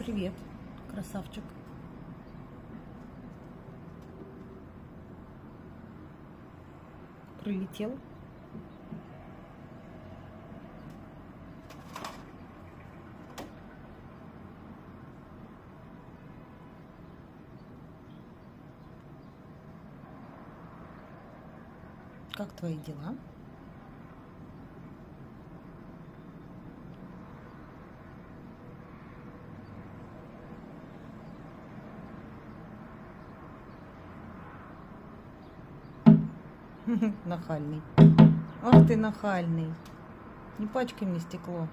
Привет, красавчик. Прилетел. Как твои дела? Нахальный. Ах ты нахальный. Не пачкай мне стекло.